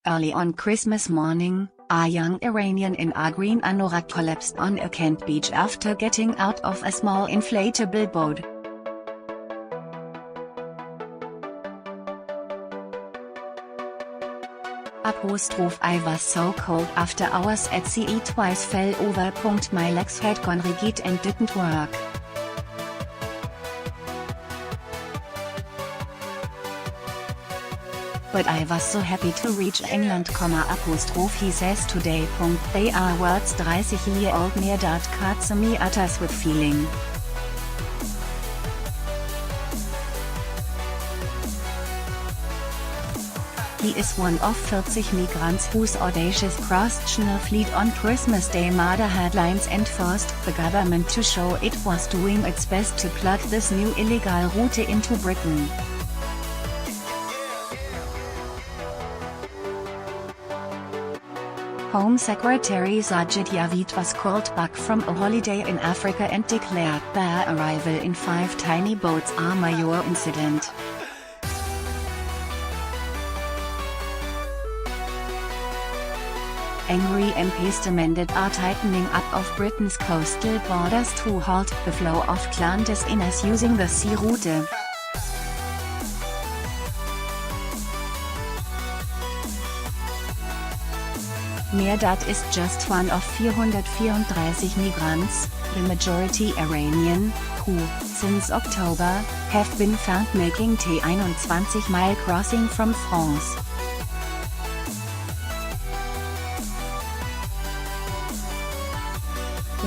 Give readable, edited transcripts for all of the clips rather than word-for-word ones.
Early on Christmas morning, a young Iranian in a green anorak collapsed on a Kent beach after getting out of a small inflatable boat. I was so cold after hours at sea, it twice fell over. My legs had gone rigid and didn't work. But I was so happy to reach England, he says today. They are words 30-year-old Mirdad Kazemi utters with feeling. He is one of 40 migrants whose audacious cross-channel fleet on Christmas Day made headlines and forced the government to show it was doing its best to plug this new illegal route into Britain. Home Secretary Sajid Javid was called back from a holiday in Africa and declared their arrival in 5 tiny boats a major incident. Angry MPs demanded a tightening up of Britain's coastal borders to halt the flow of clandestines using the sea route. Mirdad is just one of 434 migrants, the majority Iranian, who, since October, have been found making the 21-mile crossing from France.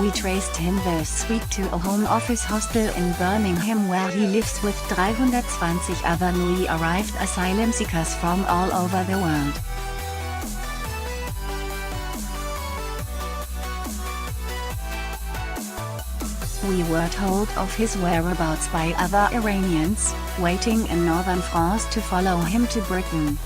We traced him this week to a Home Office hostel in Birmingham where he lives with 320 other newly arrived asylum seekers from all over the world. We were told of his whereabouts by other Iranians, waiting in northern France to follow him to Britain.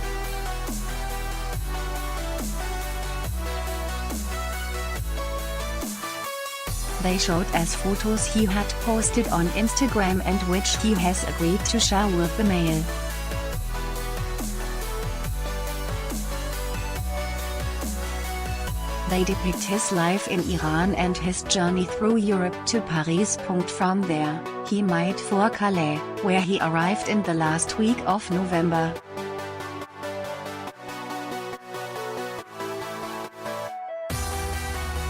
They showed us photos he had posted on Instagram and which he has agreed to share with the Mail. They depict his life in Iran and his journey through Europe to Paris. From there, he made for Calais, where he arrived in the last week of November.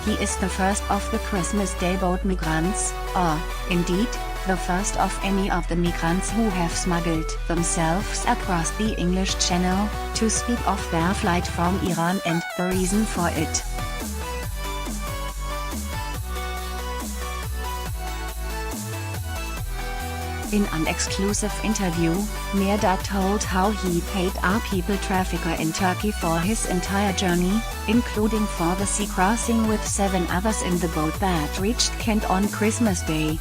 He is the first of the Christmas Day boat migrants, or, indeed, the first of any of the migrants who have smuggled themselves across the English Channel, to speak of their flight from Iran and the reason for it. In an exclusive interview, Mirdad told how he paid a people trafficker in Turkey for his entire journey, including for the sea crossing with 7 others in the boat that reached Kent on Christmas Day.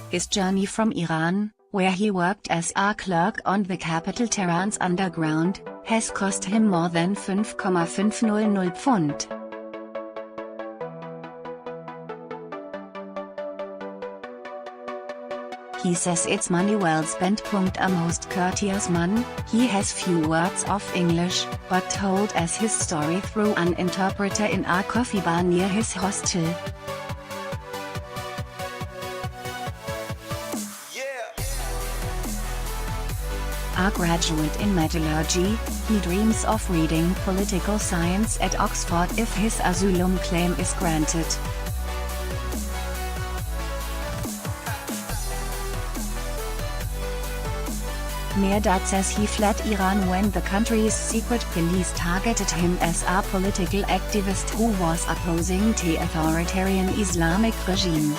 His journey from Iran, where he worked as a clerk on the capital Tehran's underground, has cost him more than £5,500. He says it's money well spent. A most courteous man, he has few words of English, but told us his story through an interpreter in a coffee bar near his hostel. A graduate in metallurgy, he dreams of reading political science at Oxford if his asylum claim is granted. Mirdad says he fled Iran when the country's secret police targeted him as a political activist who was opposing the authoritarian Islamic regime.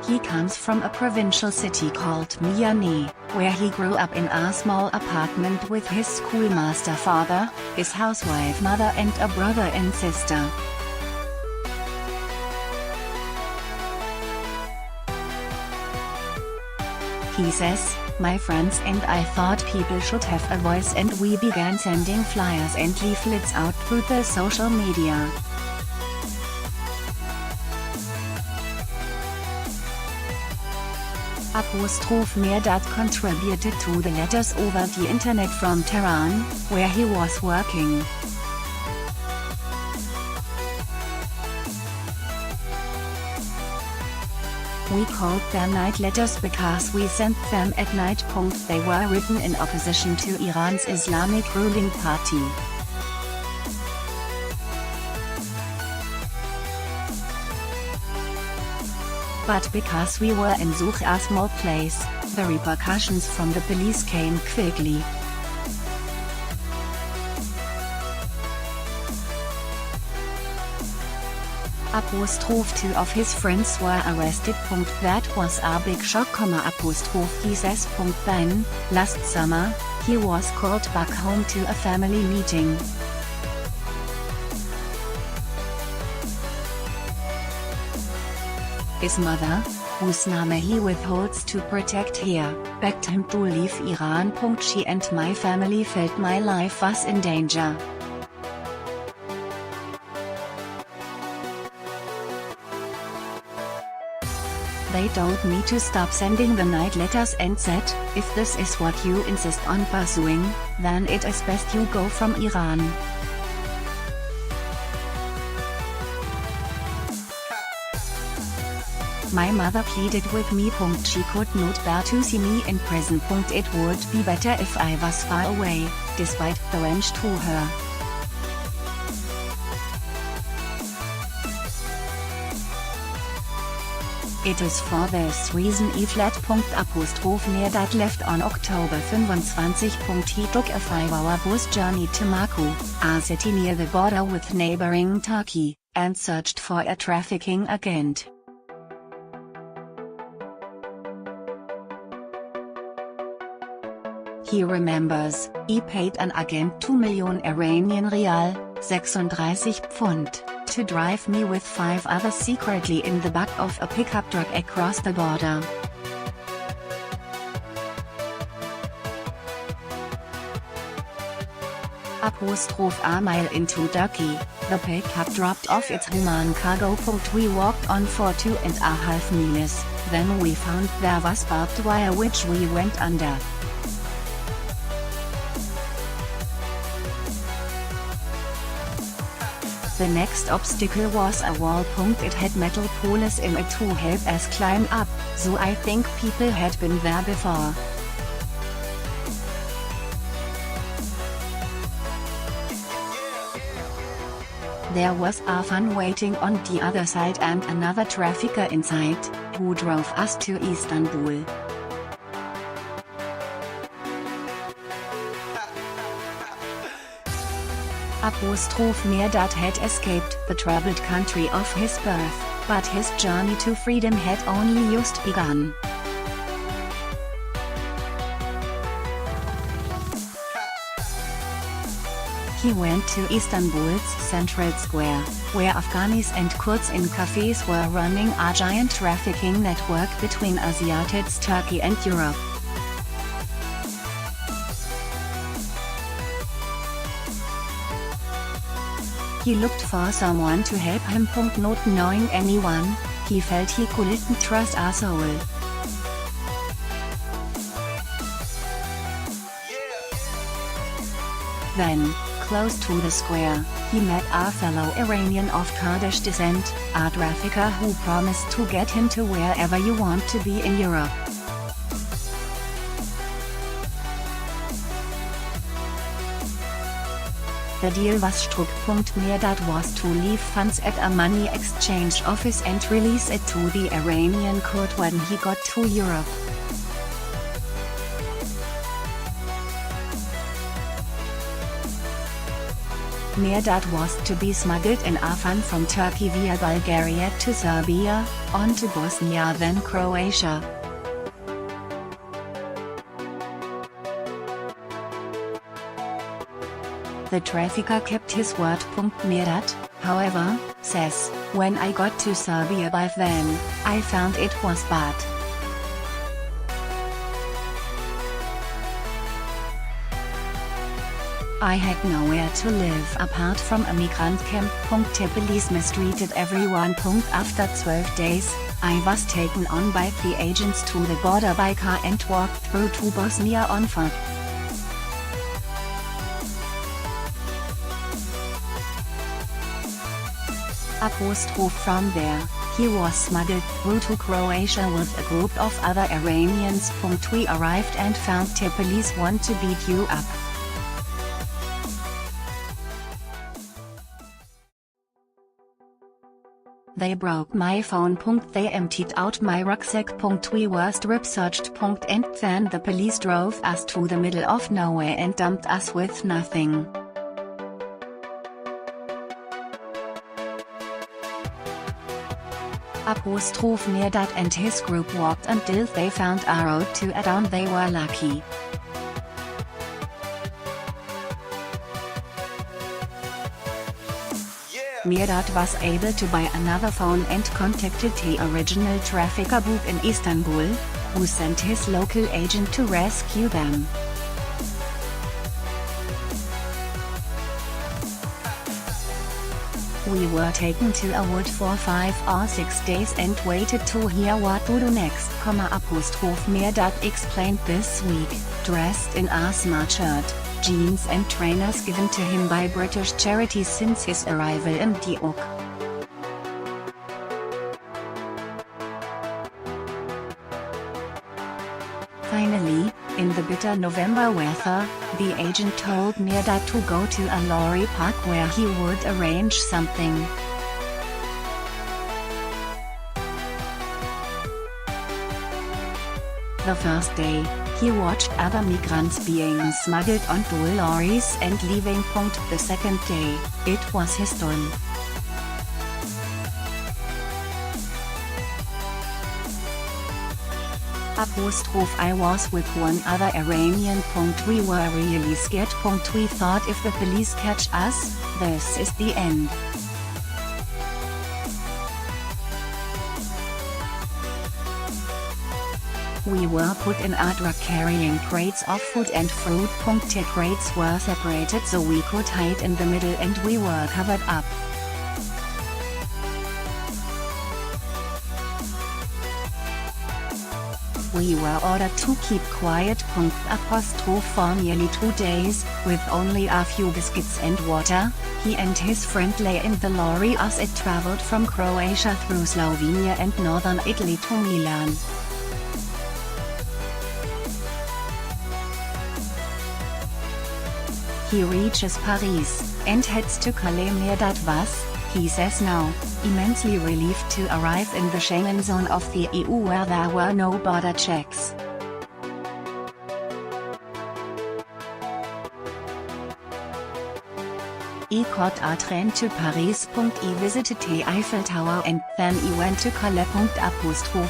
He comes from a provincial city called Miami, where he grew up in a small apartment with his schoolmaster father, his housewife mother and a brother and sister. He says, "My friends and I thought people should have a voice and we began sending flyers and leaflets out through the social media. Meerdat contributed to the letters over the internet from Tehran, where he was working. We called them night letters because we sent them at night. They were written in opposition to Iran's Islamic ruling party. But because we were in such a small place, the repercussions from the police came quickly. Two of his friends were arrested. That was a big shock. He says. Then, last summer, he was called back home to a family meeting. His mother, whose name he withholds to protect here, begged him to leave Iran. She and my family felt my life was in danger. They told me to stop sending the night letters and said, if this is what you insist on pursuing, then it is best you go from Iran. My mother pleaded with me. She could not bear to see me in prison. It would be better if I was far away, despite the wrench to her. It is for this reason Meerdat left on October 25. He took a 5-hour bus journey to Maku, a city near the border with neighboring Turkey, and searched for a trafficking agent. He remembers, he paid an agent 2 million Iranian rial, 36 pfund, to drive me with 5 others secretly in the back of a pickup truck across the border. A mile into Turkey, the pickup dropped off its human cargo. We walked on for 2.5 miles, then we found there was barbed wire which we went under. The next obstacle was a wall. It had metal poles in it to help us climb up, so I think people had been there before. There was a van waiting on the other side and another trafficker inside, who drove us to Istanbul. Meerdat had escaped the troubled country of his birth, but his journey to freedom had only just begun. He went to Istanbul's central square, where Afghans and Kurds in cafes were running a giant trafficking network between Asiatics, Turkey and Europe. He looked for someone to help him. Not knowing anyone, he felt he couldn't trust a soul. Then, close to the square, he met a fellow Iranian of Kurdish descent, a trafficker who promised to get him to wherever you want to be in Europe. The deal was struck. Meerdat was to leave funds at a money exchange office and release it to the Iranian court when he got to Europe. Meerdat was to be smuggled in a van from Turkey via Bulgaria to Serbia, on to Bosnia then Croatia. The trafficker kept his word. Meerdat, however, says, when I got to Serbia by then, I found it was bad. I had nowhere to live apart from a migrant camp. The police mistreated everyone. After 12 days, I was taken on by the agents to the border by car and walked through to Bosnia on foot. From there, he was smuggled through to Croatia with a group of other Iranians. We arrived and found the police want to beat you up. They broke my phone. They emptied out my rucksack. We were strip searched. And then the police drove us to the middle of nowhere and dumped us with nothing. Mirdad and his group walked until they found a road to a town. They were lucky. Mirdad was able to buy another phone and contacted the original trafficker Book in Istanbul, who sent his local agent to rescue them. We were taken to a wood for 5 or 6 days and waited to hear what to do next. Mirdad explained this week, dressed in a smart shirt, jeans and trainers given to him by British charities since his arrival in Antioch. Finally, in the bitter November weather, the agent told Mirdad to go to a lorry park where he would arrange something. The first day, he watched other migrants being smuggled onto lorries and leaving. The second day, it was his turn. I was with one other Iranian. We were really scared. We thought if the police catch us, this is the end. We were put in a truck carrying crates of food and fruit. The crates were separated so we could hide in the middle and we were covered up. We were ordered to keep quiet. For nearly 2 days, with only a few biscuits and water, he and his friend lay in the lorry as it traveled from Croatia through Slovenia and northern Italy to Milan. He reaches Paris, and heads to Calais. Mirdad was, he says now, immensely relieved to arrive in the Schengen zone of the EU where there were no border checks. He caught a train to Paris. He visited the Eiffel Tower and then he went to Calais.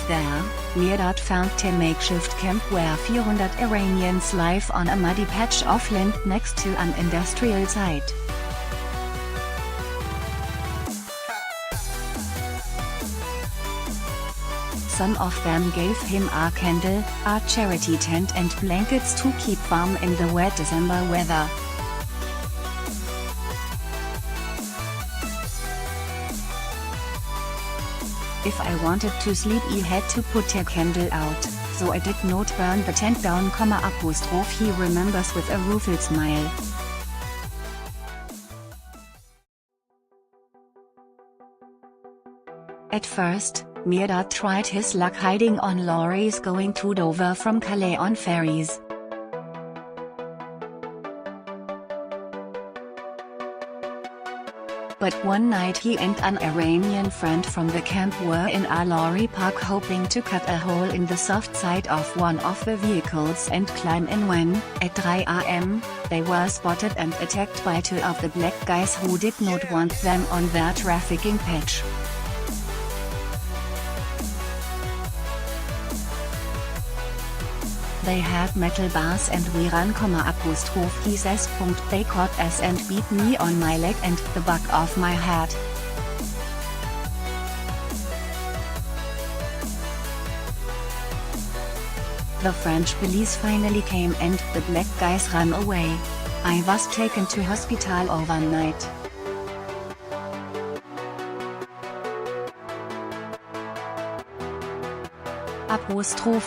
There, Mirdad found a makeshift camp where 400 Iranians live on a muddy patch of land next to an industrial site. Some of them gave him a candle, a charity tent and blankets to keep warm in the wet December weather. If I wanted to sleep I had to put a candle out, so I did not burn the tent down. He remembers with a rueful smile. At first, Mirdad tried his luck hiding on lorries going to Dover from Calais on ferries. But one night he and an Iranian friend from the camp were in a lorry park hoping to cut a hole in the soft side of one of the vehicles and climb in when, at 3 am, they were spotted and attacked by 2 of the black guys who did not want them on their trafficking patch. They had metal bars and we ran, he says. They caught us and beat me on my leg and the back of my head. The French police finally came and the black guys ran away. I was taken to hospital overnight.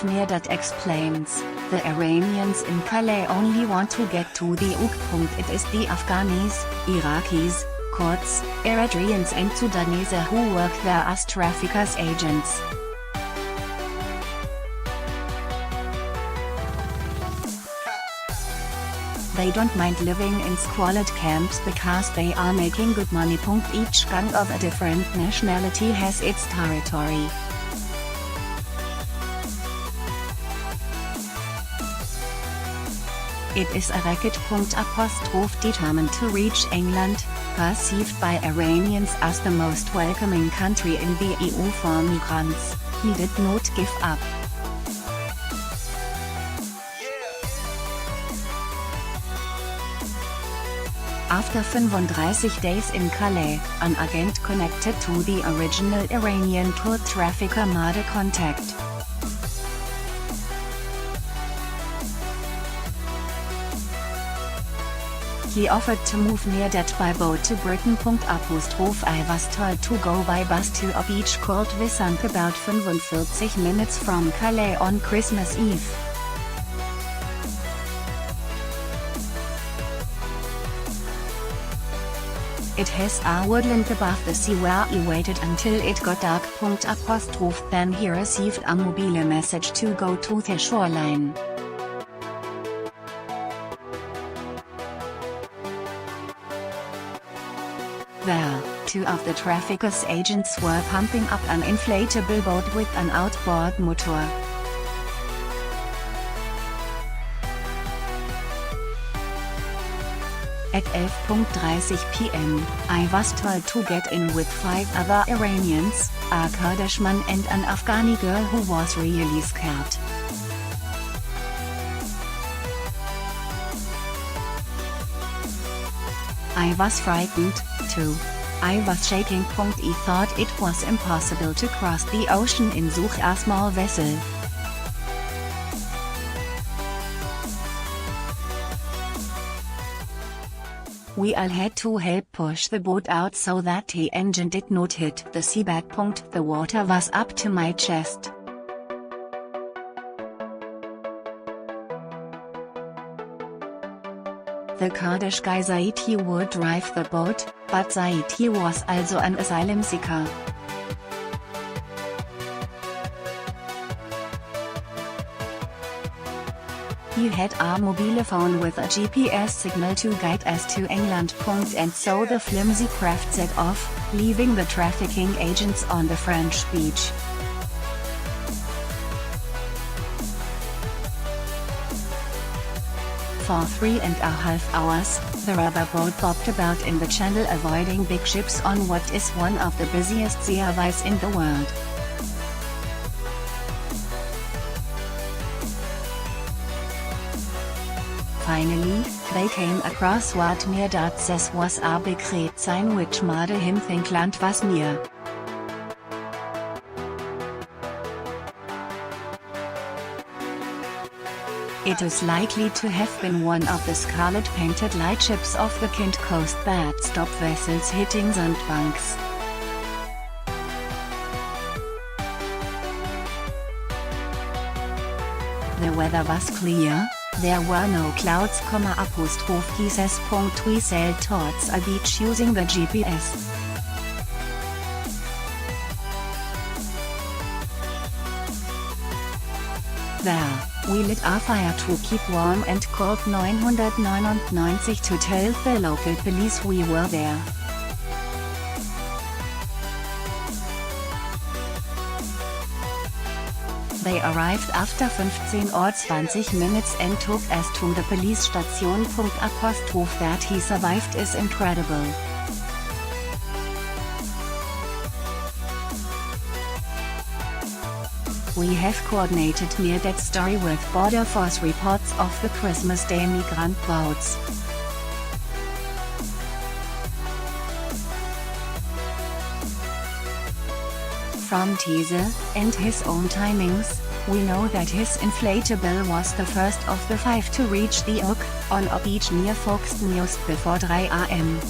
Near that explains, the Iranians in Calais only want to get to the UK. It is the Afghanis, Iraqis, Kurds, Eritreans and Sudanese who work there as traffickers agents. They don't mind living in squalid camps because they are making good money. Each gang of a different nationality has its territory. It is a racket. Determined to reach England, perceived by Iranians as the most welcoming country in the EU for migrants, he did not give up. After 35 days in Calais, an agent connected to the original Iranian tour trafficker made contact. He offered to move near that by boat to Britain. I was told to go by bus to a beach called Vissank about 45 minutes from Calais on Christmas Eve. It has a woodland above the sea where he waited until it got dark. Then he received a mobile message to go to the shoreline. There, two of the traffickers' agents were pumping up an inflatable boat with an outboard motor. At 11:30 p.m., I was told to get in with 5 other Iranians, a Kurdish man and an Afghani girl who was really scared. I was frightened, too. I was shaking. He thought it was impossible to cross the ocean in such a small vessel. We all had to help push the boat out so that the engine did not hit the seabed. The water was up to my chest. The Kurdish guy said he would drive the boat, but said he was also an asylum seeker. He had a mobile phone with a GPS signal to guide us to England. And so the flimsy craft set off, leaving the trafficking agents on the French beach. For 3.5 hours, the rubber boat bobbed about in the channel avoiding big ships on what is one of the busiest seaways in the world. Finally, they came across what near that says was a big red sign which made him think land was near. It is likely to have been one of the scarlet-painted lightships off the Kent coast that stop vessels hitting sandbanks. The weather was clear, there were no clouds. He says. We sailed towards a beach using the GPS. There, we lit a fire to keep warm and called 999 to tell the local police we were there. They arrived after 15 or 20 minutes and took us to the police station. That he survived is incredible. We have coordinated near that story with Border Force reports of the Christmas Day migrant boats. from These, and his own timings, we know that his inflatable was the first of the 5 to reach the Hook, on a beach near Folkestone just before 3 am.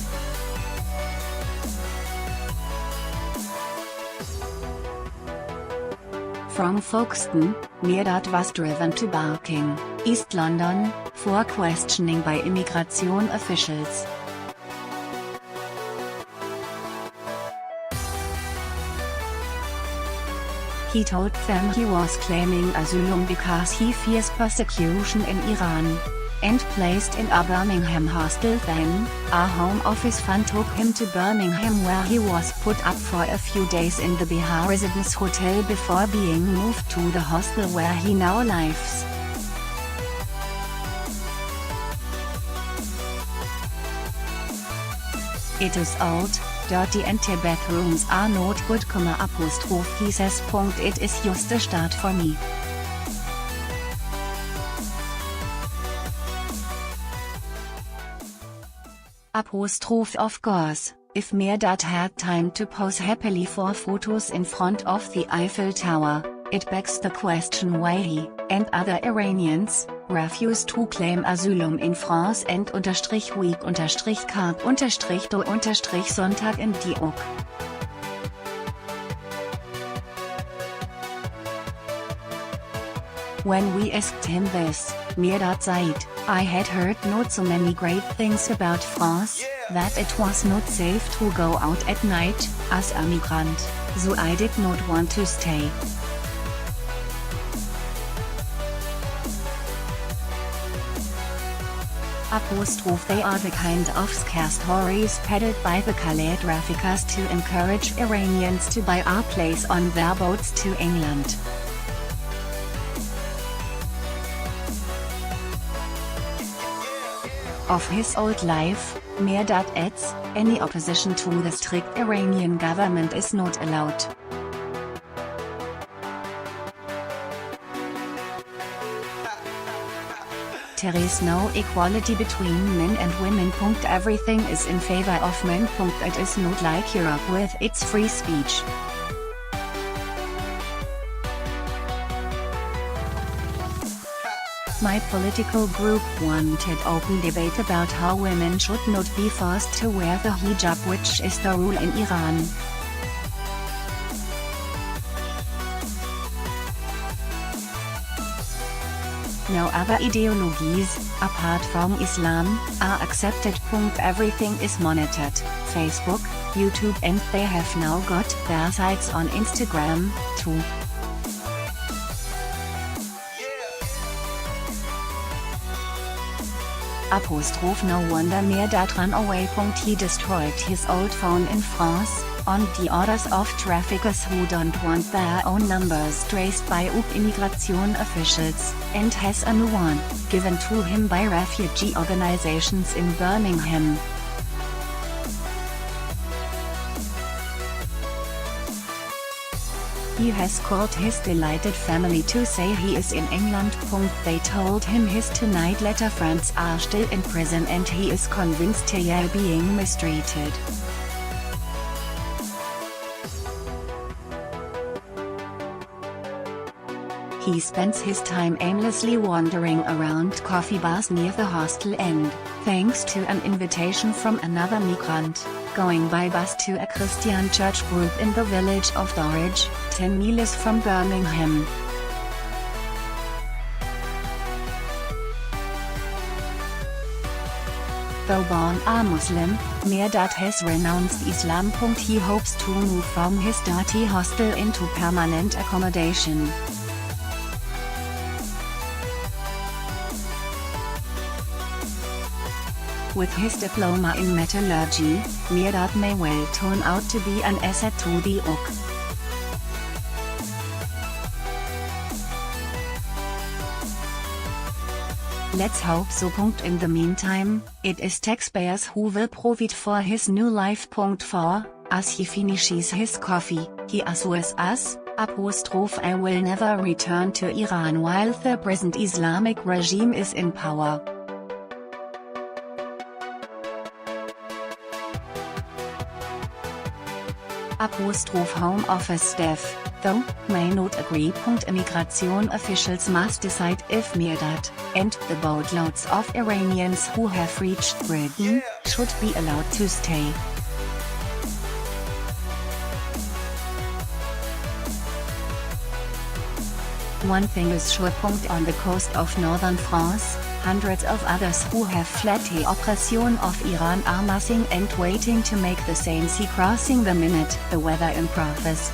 From Folkestone, Mirdad was driven to Barking, East London, for questioning by immigration officials. He told them he was claiming asylum because he fears persecution in Iran. And placed in a Birmingham hostel then, a Home Office fan took him to Birmingham where he was put up for a few days in the Bihar Residence Hotel before being moved to the hostel where he now lives. It is old, dirty and the bathrooms are not good, he says. It is just a start for me. Of course, if Mirdad had time to pose happily for photos in front of the Eiffel Tower, it begs the question why he, and other Iranians, refused to claim asylum in France and _week_card_do_Sonntag in die UK. When we asked him this, Mirdad said, I had heard not so many great things about France, that it was not safe to go out at night, as a migrant, so I did not want to stay. They are the kind of scare stories peddled by the Calais traffickers to encourage Iranians to buy our place on their boats to England. Of his old life, Mirdad adds, any opposition to the strict Iranian government is not allowed. There is no equality between men and women. Everything is in favor of men. It is not like Europe with its free speech. My political group wanted open debate about how women should not be forced to wear the hijab, which is the rule in Iran. No other ideologies, apart from Islam, are accepted. Everything is monitored, Facebook, YouTube, and they have now got their sites on Instagram, too. No wonder Mirdad ran away. He destroyed his old phone in France, on the orders of traffickers who don't want their own numbers traced by UK immigration officials, and has a new one, given to him by refugee organizations in Birmingham. He has called his delighted family to say he is in England. They told him his tonight letter friends are still in prison and he is convinced they are being mistreated. He spends his time aimlessly wandering around coffee bars near the hostel and, thanks to an invitation from another migrant, going by bus to a Christian church group in the village of Dorridge, 10 miles from Birmingham. Though born a Muslim, Mirdad has renounced Islam. He hopes to move from his dirty hostel into permanent accommodation. With his diploma in metallurgy, Mirdad may well turn out to be an asset to the UK. Let's hope so. In the meantime, it is taxpayers who will profit for his new life. For, as he finishes his coffee, he assures us, I will never return to Iran while the present Islamic regime is in power. Home Office staff, though, may not agree. Immigration officials must decide if Mirdad, and the boatloads of Iranians who have reached Britain, should be allowed to stay. One thing is sure. On the coast of northern France, hundreds of others who have fled the oppression of Iran are massing and waiting to make the same sea crossing the minute the weather improves.